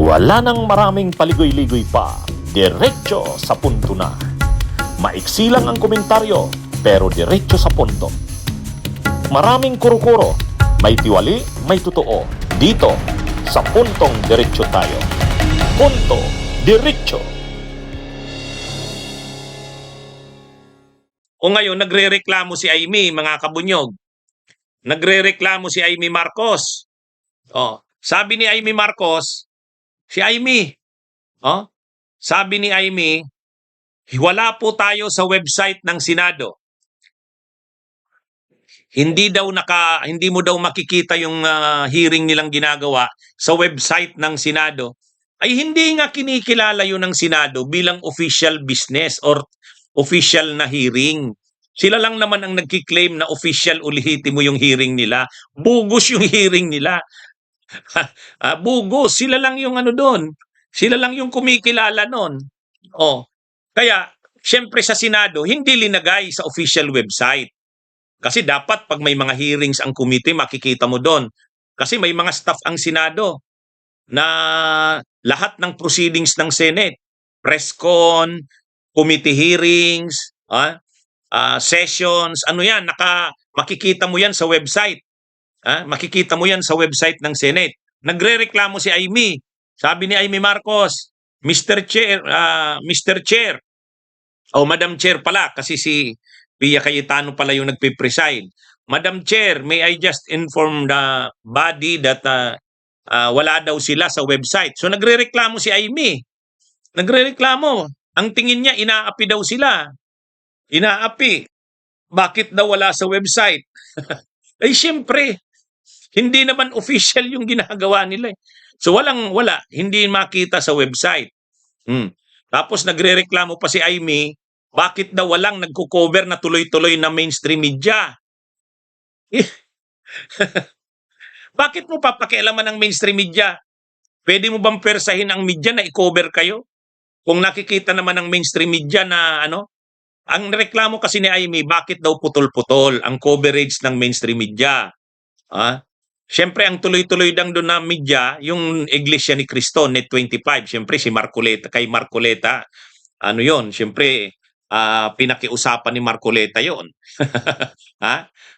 Wala nang maraming paligoy-ligoy pa, diretso sa punto na. Maiksi lang ang komentaryo, pero diretso sa punto. Maraming kuro-kuro, may tiwali, may totoo. Dito, sa puntong diretso tayo. Punto, diretso. O ngayon, nagrereklamo si Amy, mga kabunyog. Nagrereklamo si Amy Marcos. Sabi ni Amy Marcos, si Amy, sabi ni Amy, wala po tayo sa website ng Senado. Hindi mo daw makikita yung hearing nilang ginagawa sa website ng Senado. Ay hindi nga kinikilala yun ng Senado bilang official business or official na hearing. Sila lang naman ang nagki-claim na official, ulihitin mo yung hearing nila. Bugus yung hearing nila. Bugus. Sila lang yung doon. Sila lang yung kumikilala noon. Kaya, syempre sa Senado, hindi linagay sa official website. Kasi dapat pag may mga hearings ang committee, makikita mo doon. Kasi may mga staff ang Senado na lahat ng proceedings ng Senate, press con, committee hearings, sessions, yan, makikita mo yan sa website. Makikita mo yan sa website ng Senate. Nagrereklamo si Amy. Sabi ni Amy Marcos, Mr. Chair, Madam Chair pala, kasi si Pia Cayetano pala yung nagpipreside. Madam Chair, may I just inform the body that wala daw sila sa website. So nagrereklamo si Amy. Nagrereklamo. Ang tingin niya, inaapi daw sila. Inaapi. Bakit daw wala sa website? Ay siyempre, hindi naman official yung ginagawa nila. So wala. Hindi makita sa website. Tapos nagrereklamo pa si Amy, bakit daw walang nagko-cover na tuloy-tuloy na mainstream media? Bakit mo papakialaman ang mainstream media? Pwede mo bang persahin ang media na i-cover kayo? Kung nakikita naman ng mainstream media na ang reklamo kasi ni Amy, bakit daw putol-putol ang coverage ng mainstream media? Siyempre, ang tuloy-tuloy lang doon na media, yung Iglesia ni Cristo, Net 25. Siyempre, si Marcoleta, kay Marcoleta, yon, siyempre, pinakiusapan ni Marcoleta yon.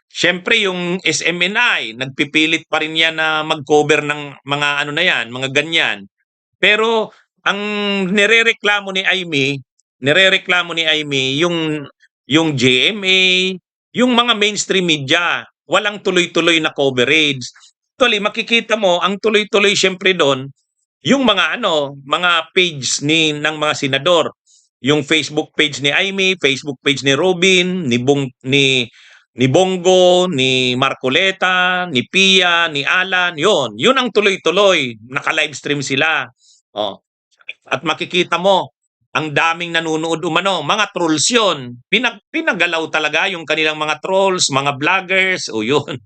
Siyempre, yung SMNI, nagpipilit pa rin yan na mag-cover ng mga mga ganyan. Pero, ang nirereklamo ni Amy, yung GMA, yung mga mainstream media, walang tuloy-tuloy na coverage. Actually, makikita mo, ang tuloy-tuloy siyempre doon, yung mga page ng mga senador. Yung Facebook page ni Amy, Facebook page ni Robin, ni Bongo, ni Marcoleta, ni Pia, ni Alan, yun ang tuloy-tuloy. Naka-livestream sila. At makikita mo, ang daming nanonood mga trolls yun. Pinagalaw talaga yung kanilang mga trolls, mga vloggers, yun.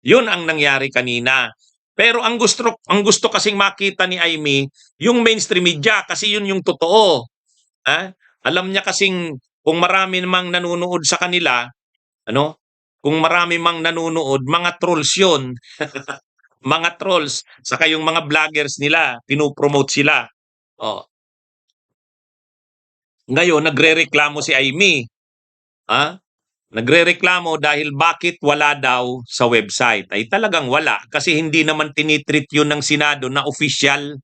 Yun ang nangyari kanina. Pero ang gusto kasing makita ni Amy, yung mainstream media, kasi yun yung totoo. Alam niya kasing kung marami namang nanonood sa kanila, kung marami mang nanonood, mga trolls yun. Mga trolls. Saka yung mga vloggers nila, pinopromote sila. Ngayon, nagrereklamo si Amy. Nagrereklamo dahil bakit wala daw sa website. Ay talagang wala. Kasi hindi naman tinitreat yun ng Senado na official.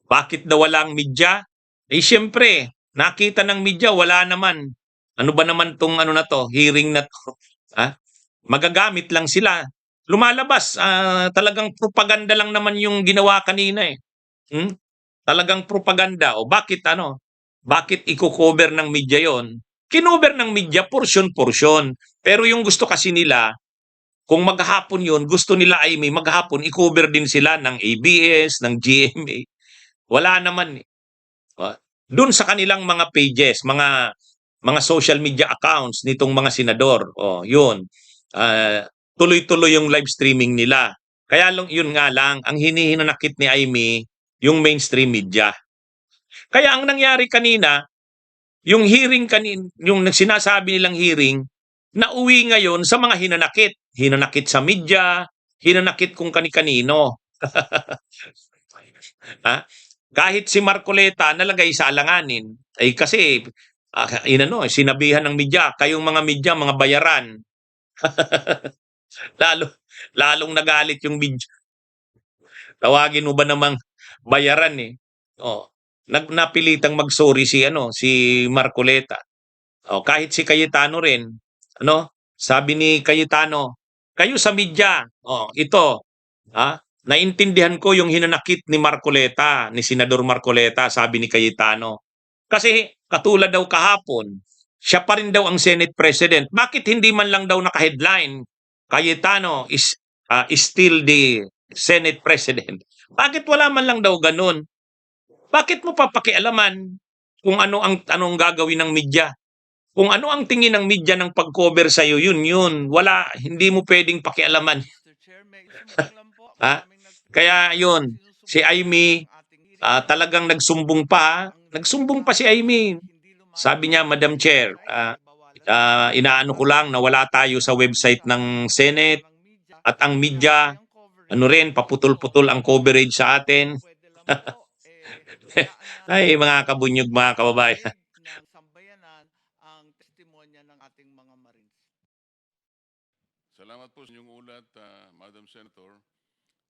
Bakit daw walang media? Siyempre, nakita ng media, wala naman. Ano ba naman tong hearing na to? Magagamit lang sila. Lumalabas, talagang propaganda lang naman yung ginawa kanina . Talagang propaganda. Bakit i-cover ng media yon? Kinover ng media portion-portion. Pero yung gusto kasi nila, kung maghapon yun, gusto nila Amy, maghapon, i-cover din sila ng ABS, ng GMA. Wala naman. Doon sa kanilang mga pages, mga social media accounts nitong mga senador. Yun. Tuloy-tuloy yung live streaming nila. Kaya yun nga lang, ang hinihinanakit ni Amy, yung mainstream media. Kaya ang nangyari kanina, yung hearing yung sinasabi nilang hearing, nauwi ngayon sa mga hinanakit. Hinanakit sa media, hinanakit kung kani-kanino. Ha? Kahit si Marcoleta nalagay sa alanganin, ay kasi sinabihan ng media, kayong mga media, mga bayaran. Lalo, lalong nagalit yung media. Tawagin mo ba namang bayaran eh. Oh, napilitang mag-sorry si Marcoleta. Oh, kahit si Cayetano rin, sabi ni Cayetano, kayo sa media, ito, naintindihan ko yung hinanakit ni Marcoleta, ni Senador Marcoleta, sabi ni Cayetano. Kasi katulad daw kahapon, siya pa rin daw ang Senate President. Bakit hindi man lang daw naka-headline, Cayetano is still the Senate President? Bakit wala man lang daw ganun? Bakit mo papakialaman kung anong gagawin ng media? Kung ano ang tingin ng media ng pag-cover sa iyo, yun. Wala, hindi mo pwedeng pakialaman. Mr. Chair, may isang lang po. Ha? Maraming Kaya yun, si Amy, talagang nagsumbong pa. Nagsumbong pa si Amy. Sabi niya, Madam Chair, inaano ko lang na wala tayo sa website ng Senate at ang media, paputol-putol ang coverage sa atin. Ay, mga kabunyog, mga kababayan. ng sambayanan ang testimonya ng ating mga Marines. Salamat po sa inyong ulat, Madam Senator.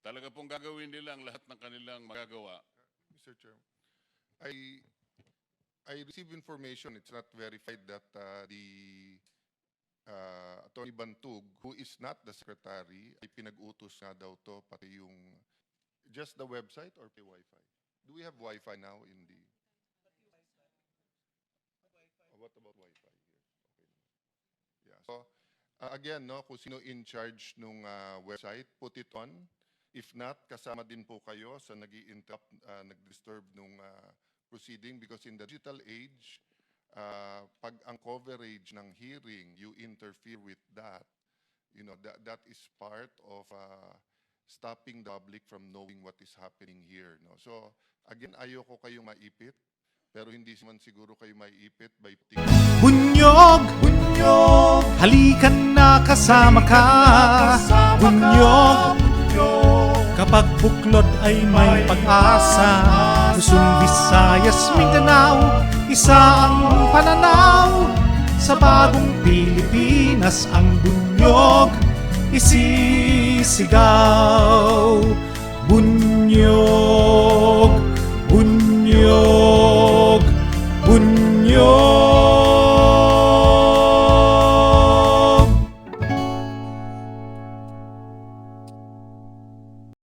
Talaga pong gagawin nila ang lahat ng kanilang magagawa. Mr. Chair, I received information, it's not verified, that the Attorney Bantug, who is not the secretary, ay pinag-utos nga daw to, pati yung, just the website or pay Wi-Fi? Do we have Wi-Fi now in the... What about Wi-Fi here? Okay. Yeah. So, again, no, kung sino in charge nung website, put it on. If not, kasama din po kayo sa nag-i-interrupt, nag-disturb nung proceeding, because in the digital age, pag ang coverage ng hearing, you interfere with that, that is part of stopping the public from knowing what is happening here. No? So, again, ayoko kayo maipit, pero hindi man siguro kayo maiipit by putting... Bunyog, bunyog, halikan na kasama ka. Bunyog, kapag buklod ay may pag-asa. Luzon, Visayas, Mindanao, isa ang pananaw. Sa bagong Pilipinas ang bunyog isisigaw. Bunyog, bunyog.